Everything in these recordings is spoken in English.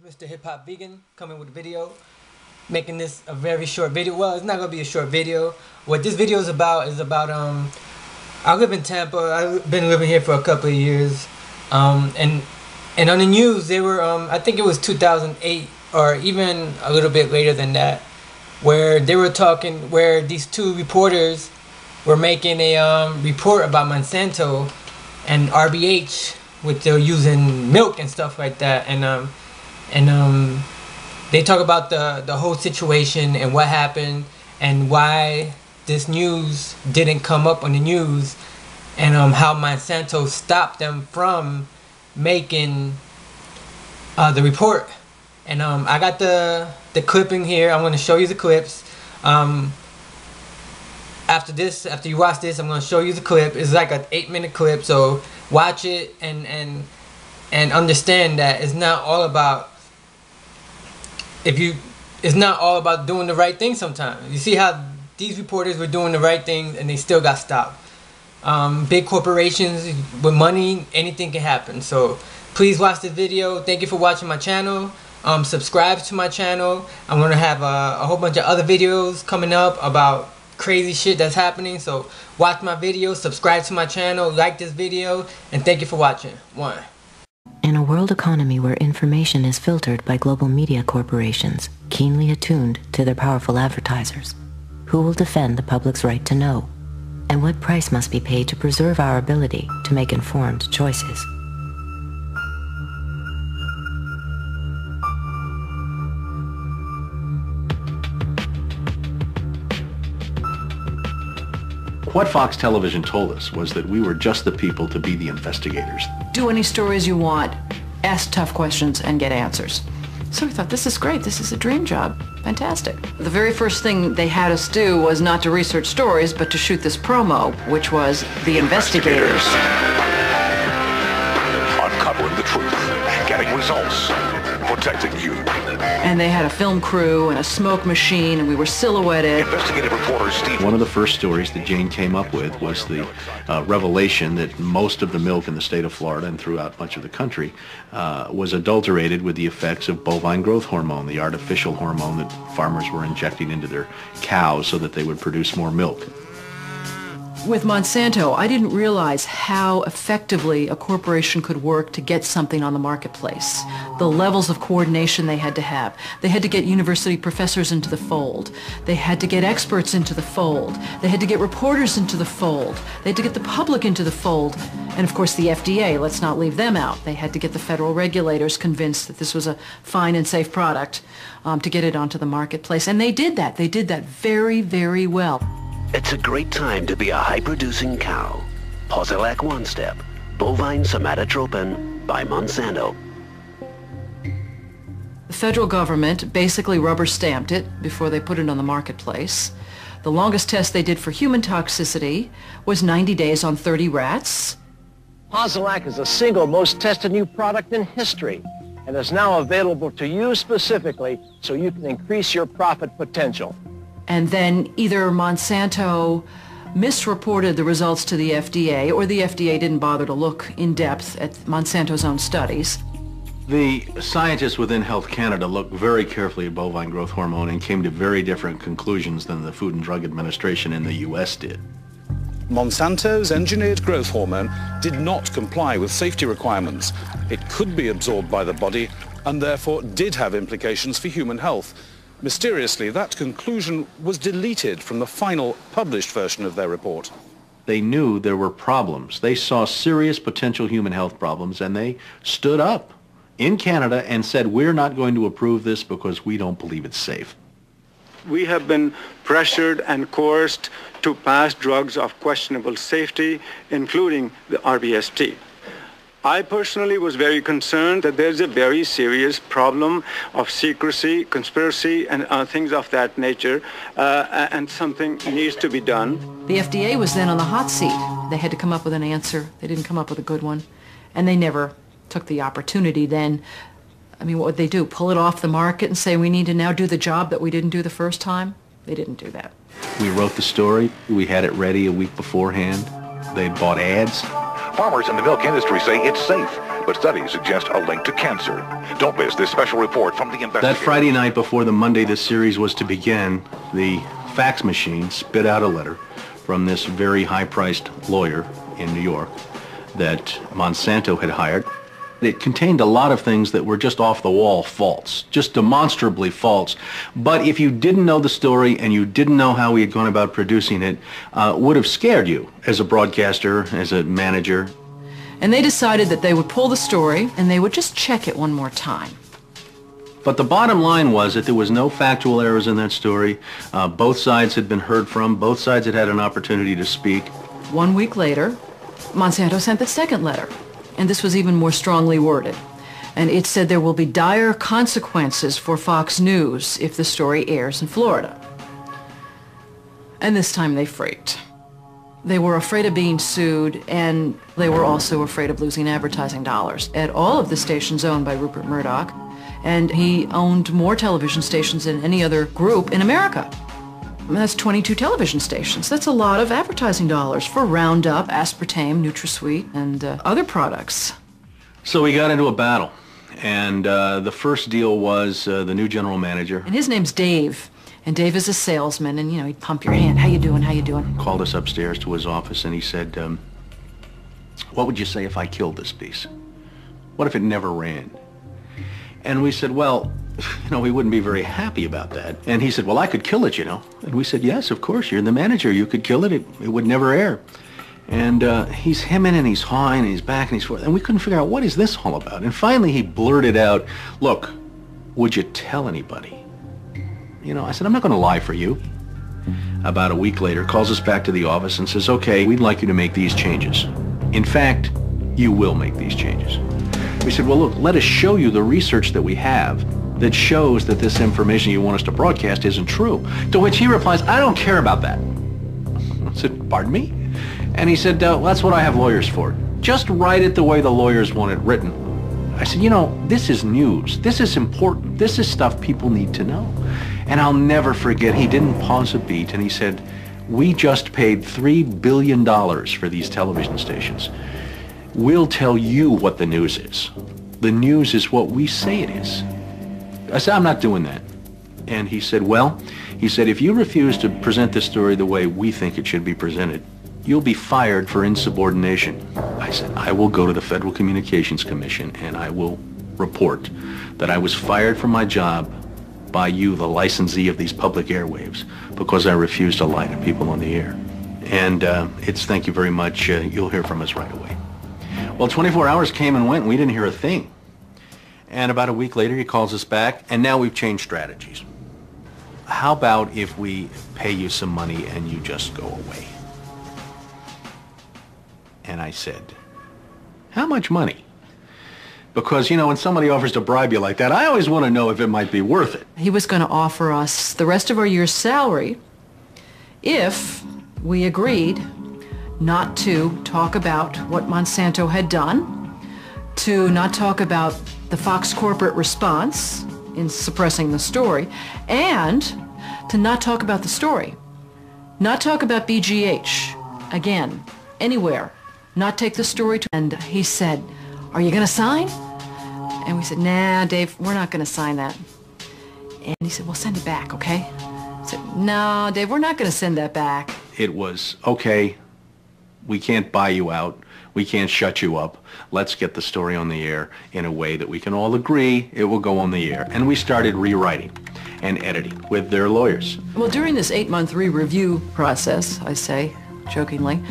Mr. Hip Hop Vegan coming with a video, making this a very short video. Well, it's not gonna be a short video. What this video is about I live in Tampa. I've been living here for a couple of years, and on the news they were I think it was 2008 or even a little bit later than that, where they were talking, where these two reporters were making a report about Monsanto and RBH, which they're using milk and stuff like that, and they talk about the whole situation and what happened and why this news didn't come up on the news, and how Monsanto stopped them from making the report. And I got the clipping here. I'm going to show you the clips. After you watch this, I'm going to show you the clip. It's like an 8-minute clip, so watch it and understand that it's not all about it's not all about doing the right thing sometimes. You see how these reporters were doing the right thing and they still got stopped. Big corporations with money, anything can happen. So please watch this video. Thank you for watching my channel. Subscribe to my channel. I'm going to have a whole bunch of other videos coming up about crazy shit that's happening. So watch my video, subscribe to my channel, like this video, and thank you for watching. One. In a world economy where information is filtered by global media corporations, keenly attuned to their powerful advertisers, who will defend the public's right to know? And what price must be paid to preserve our ability to make informed choices? What Fox Television told us was that we were just the people to be the investigators. Do any stories you want, ask tough questions, and get answers. So we thought, this is great, this is a dream job. Fantastic. The very first thing they had us do was not to research stories, but to shoot this promo, which was The Investigators. Uncovering the truth, getting results, protecting you. And they had a film crew and a smoke machine, and we were silhouetted. Investigative reporter Steve. One of the first stories that Jane came up with was the revelation that most of the milk in the state of Florida and throughout much of the country was adulterated with the effects of bovine growth hormone, the artificial hormone that farmers were injecting into their cows so that they would produce more milk. With Monsanto, I didn't realize how effectively a corporation could work to get something on the marketplace. The levels of coordination they had to have. They had to get university professors into the fold. They had to get experts into the fold. They had to get reporters into the fold. They had to get the public into the fold. And of course the FDA, let's not leave them out. They had to get the federal regulators convinced that this was a fine and safe product to get it onto the marketplace. And they did that. They did that very, very well. It's a great time to be a high-producing cow. Posilac One Step, bovine somatotropin by Monsanto. The federal government basically rubber-stamped it before they put it on the marketplace. The longest test they did for human toxicity was 90 days on 30 rats. Posilac is the single most tested new product in history and is now available to you specifically so you can increase your profit potential. And then either Monsanto misreported the results to the FDA, or the FDA didn't bother to look in depth at Monsanto's own studies. The scientists within Health Canada looked very carefully at bovine growth hormone and came to very different conclusions than the Food and Drug Administration in the U.S. did. Monsanto's engineered growth hormone did not comply with safety requirements. It could be absorbed by the body and therefore did have implications for human health. Mysteriously, that conclusion was deleted from the final published version of their report. They knew there were problems. They saw serious potential human health problems, and they stood up in Canada and said, we're not going to approve this because we don't believe it's safe. We have been pressured and coerced to pass drugs of questionable safety, including the RBST. I personally was very concerned that there's a very serious problem of secrecy, conspiracy, and things of that nature, and something needs to be done. The FDA was then on the hot seat. They had to come up with an answer. They didn't come up with a good one, and they never took the opportunity then. I mean, what would they do? Pull it off the market and say we need to now do the job that we didn't do the first time? They didn't do that. We wrote the story. We had it ready a week beforehand. They'd bought ads. Farmers in the milk industry say it's safe, but studies suggest a link to cancer. Don't miss this special report from the investigators. That Friday night before the Monday this series was to begin, the fax machine spit out a letter from this very high-priced lawyer in New York that Monsanto had hired. It contained a lot of things that were just off-the-wall false, just demonstrably false. But if you didn't know the story and you didn't know how we had gone about producing it, would have scared you as a broadcaster, as a manager. And they decided that they would pull the story and they would just check it one more time. But the bottom line was that there was no factual errors in that story. Both sides had been heard from. Both sides had had an opportunity to speak. 1 week later, Monsanto sent the second letter, and this was even more strongly worded. And it said there will be dire consequences for Fox News if the story airs in Florida. And this time they freaked. They were afraid of being sued, and they were also afraid of losing advertising dollars at all of the stations owned by Rupert Murdoch. And he owned more television stations than any other group in America. That's 22 television stations. That's a lot of advertising dollars for Roundup, Aspartame, NutraSweet, and other products. So we got into a battle, and the first deal was the new general manager. And his name's Dave. And Dave is a salesman, and, you know, he'd pump your hand. How you doing? How you doing? Called us upstairs to his office, and he said, what would you say if I killed this piece? What if it never ran? And we said, well, you know, we wouldn't be very happy about that. And he said, well, I could kill it, you know. And we said, yes, of course, you're the manager. You could kill it. It would never air. And he's hemming and he's hawing and he's back and he's forth. And we couldn't figure out, what is this all about? And finally he blurted out, look, would you tell anybody? You know, I said, I'm not going to lie for you. About a week later, calls us back to the office and says, okay, we'd like you to make these changes. In fact, you will make these changes. We said, well, look, let us show you the research that we have that shows that this information you want us to broadcast isn't true. To which he replies, I don't care about that. I said, pardon me? And he said, well, that's what I have lawyers for. Just write it the way the lawyers want it written. I said, you know, this is news. This is important. This is stuff people need to know. And I'll never forget, he didn't pause a beat, and he said, we just paid $3 billion for these television stations. We'll tell you what the news is. The news is what we say it is. I said, I'm not doing that. And he said, well, he said, if you refuse to present this story the way we think it should be presented, you'll be fired for insubordination. I said, I will go to the Federal Communications Commission and I will report that I was fired from my job by you, the licensee of these public airwaves, because I refused to lie to people on the air. And it's thank you very much. You'll hear from us right away. Well, 24 hours came and went and we didn't hear a thing. And about a week later, he calls us back, and now we've changed strategies. How about if we pay you some money and you just go away? And I said, how much money? Because, you know, when somebody offers to bribe you like that, I always want to know if it might be worth it. He was going to offer us the rest of our year's salary if we agreed not to talk about what Monsanto had done, to not talk about the Fox corporate response in suppressing the story, and to not talk about the story. Not talk about BGH, again, anywhere. Not take the story to... And he said, are you going to sign? And we said, nah, Dave, we're not going to sign that. And he said, well, send it back, okay? I said, no, Dave, we're not going to send that back. It was, okay, we can't buy you out. We can't shut you up. Let's get the story on the air in a way that we can all agree it will go on the air. And we started rewriting and editing with their lawyers. Well, during this 8-month re-review process, I say, jokingly,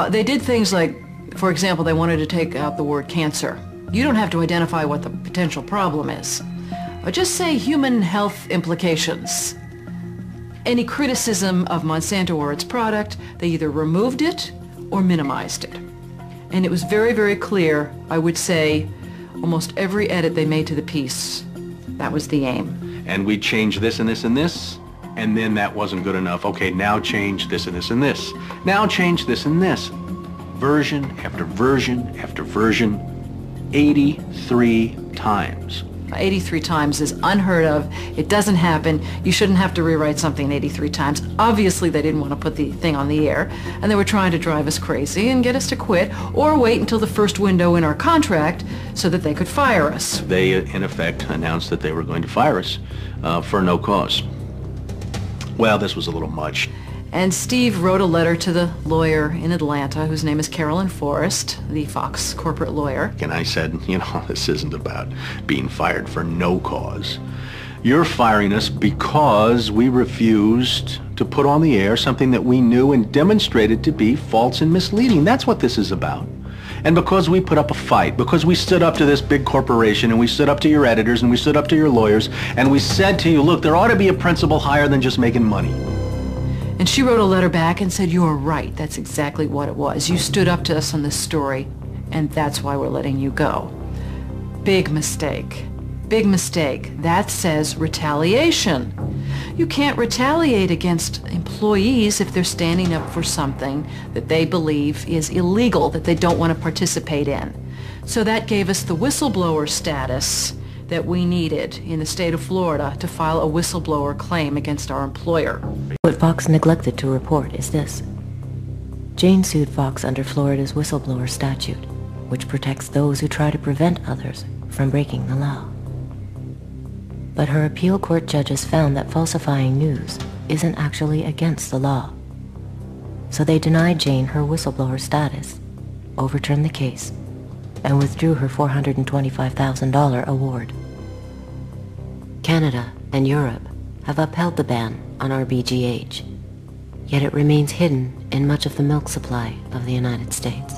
they did things like, for example, they wanted to take out the word cancer. You don't have to identify what the potential problem is. Just say human health implications. Any criticism of Monsanto or its product, they either removed it or minimized it. And it was very, very clear, I would say, almost every edit they made to the piece, that was the aim. And we changed this and this and this, and then that wasn't good enough. Okay, now change this and this and this. Now change this and this. Version after version after version, 83 times. 83 times is unheard of. It doesn't happen. You shouldn't have to rewrite something 83 times. Obviously, they didn't want to put the thing on the air, and they were trying to drive us crazy and get us to quit or wait until the first window in our contract so that they could fire us. They, in effect, announced that they were going to fire us for no cause. Well, this was a little much. And Steve wrote a letter to the lawyer in Atlanta, whose name is Carolyn Forrest, the Fox corporate lawyer. And I said, you know, this isn't about being fired for no cause. You're firing us because we refused to put on the air something that we knew and demonstrated to be false and misleading. That's what this is about. And because we put up a fight, because we stood up to this big corporation, and we stood up to your editors, and we stood up to your lawyers, and we said to you, look, there ought to be a principle higher than just making money. And she wrote a letter back and said, you're right, that's exactly what it was. You stood up to us on this story, and that's why we're letting you go. Big mistake. Big mistake. That says retaliation. You can't retaliate against employees if they're standing up for something that they believe is illegal, that they don't want to participate in. So that gave us the whistleblower status that we needed in the state of Florida to file a whistleblower claim against our employer. What Fox neglected to report is this. Jane sued Fox under Florida's whistleblower statute, which protects those who try to prevent others from breaking the law. But her appeal court judges found that falsifying news isn't actually against the law. So they denied Jane her whistleblower status, overturned the case, and withdrew her $425,000 award. Canada and Europe have upheld the ban on RBGH, yet it remains hidden in much of the milk supply of the United States.